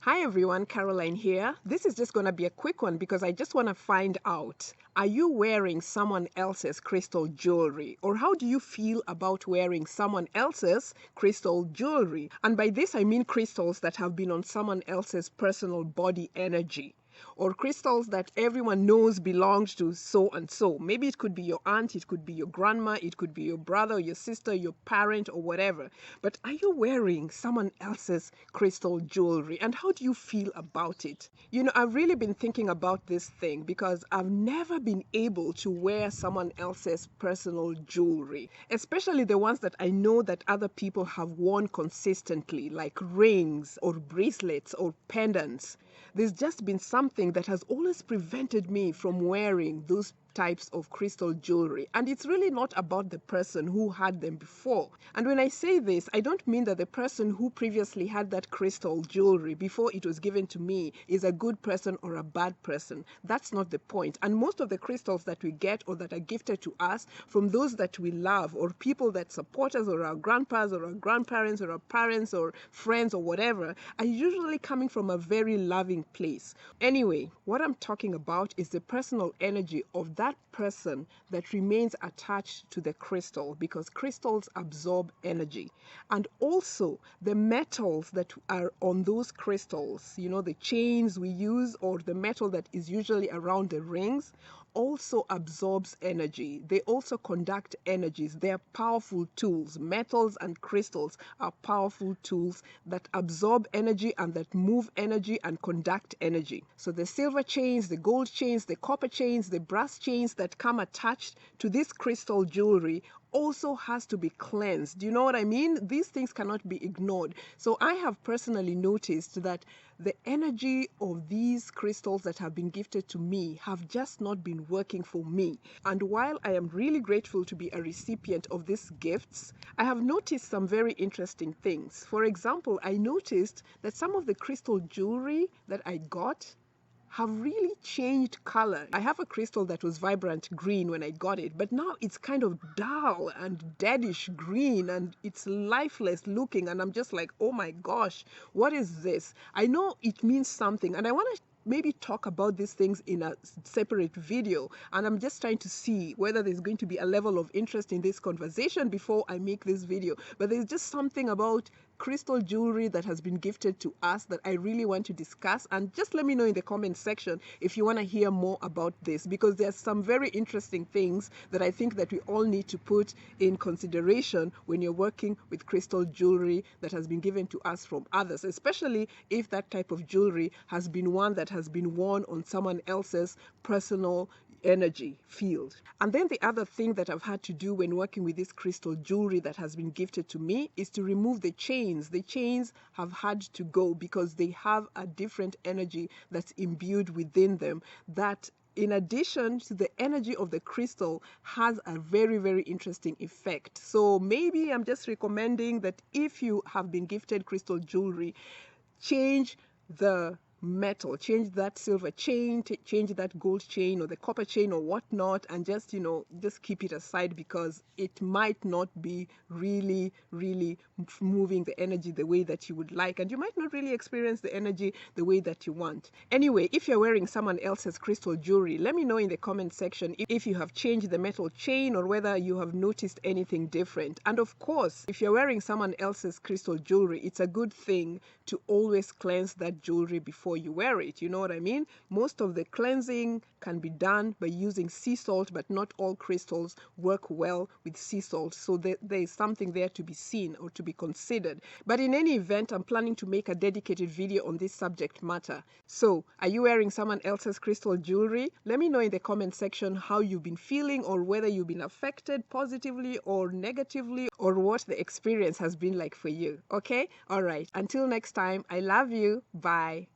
Hi everyone, Caroline here. This is just going to be a quick one because I just want to find out, are you wearing someone else's crystal jewelry? Or how do you feel about wearing someone else's crystal jewelry? And by this I mean crystals that have been on someone else's personal body energy, or crystals that everyone knows belongs to so and so. Maybe it could be your aunt, it could be your grandma, it could be your brother, your sister, your parent, or whatever. But are you wearing someone else's crystal jewelry? And how do you feel about it? You know, I've really been thinking about this thing because I've never been able to wear someone else's personal jewelry, especially the ones that I know that other people have worn consistently, like rings or bracelets or pendants. There's just been something that has always prevented me from wearing those types of crystal jewelry. And it's really not about the person who had them before. And when I say this, I don't mean that the person who previously had that crystal jewelry before it was given to me is a good person or a bad person. That's not the point. And most of the crystals that we get or that are gifted to us from those that we love or people that support us or our grandpas or our grandparents or our parents or friends or whatever are usually coming from a very loving place. Anyway, what I'm talking about is the personal energy of that person that remains attached to the crystal, because crystals absorb energy. And also the metals that are on those crystals, you know, the chains we use or the metal that is usually around the rings, also absorbs energy. They also conduct energies. They are powerful tools. Metals and crystals are powerful tools that absorb energy and that move energy and conduct energy. So the silver chains, the gold chains, the copper chains, the brass chains that come attached to this crystal jewelry also has to be cleansed. Do you know what I mean? These things cannot be ignored. So I have personally noticed that the energy of these crystals that have been gifted to me have just not been working for me. And while I am really grateful to be a recipient of these gifts, I have noticed some very interesting things. For example, I noticed that some of the crystal jewelry that I got have really changed color. I have a crystal that was vibrant green when I got it, but now it's kind of dull and deadish green and it's lifeless looking, and I'm just like, oh my gosh, what is this? I know it means something, and I want to maybe talk about these things in a separate video, and I'm just trying to see whether there's going to be a level of interest in this conversation before I make this video. But there's just something about crystal jewelry that has been gifted to us that I really want to discuss, and just let me know in the comment section if you want to hear more about this, because there's some very interesting things that I think that we all need to put in consideration when you're working with crystal jewelry that has been given to us from others, especially if that type of jewelry has been one that has been worn on someone else's personal energy field. And then the other thing that I've had to do when working with this crystal jewelry that has been gifted to me is to remove the chains. The chains have had to go because they have a different energy that's imbued within them that, in addition to the energy of the crystal, has a very, very interesting effect. So maybe I'm just recommending that if you have been gifted crystal jewelry, change the metal, change that silver chain, change that gold chain or the copper chain or whatnot, and just, you know, just keep it aside, because it might not be really moving the energy the way that you would like, and you might not really experience the energy the way that you want. Anyway, if you're wearing someone else's crystal jewelry, let me know in the comment section if you have changed the metal chain or whether you have noticed anything different. And of course, if you're wearing someone else's crystal jewelry, it's a good thing to always cleanse that jewelry before you wear it. You know what I mean? Most of the cleansing can be done by using sea salt, but not all crystals work well with sea salt. So there is something there to be seen or to be considered. But in any event, I'm planning to make a dedicated video on this subject matter. So are you wearing someone else's crystal jewelry? Let me know in the comment section how you've been feeling, or whether you've been affected positively or negatively, or what the experience has been like for you. Okay? All right. Until next time, I love you. Bye.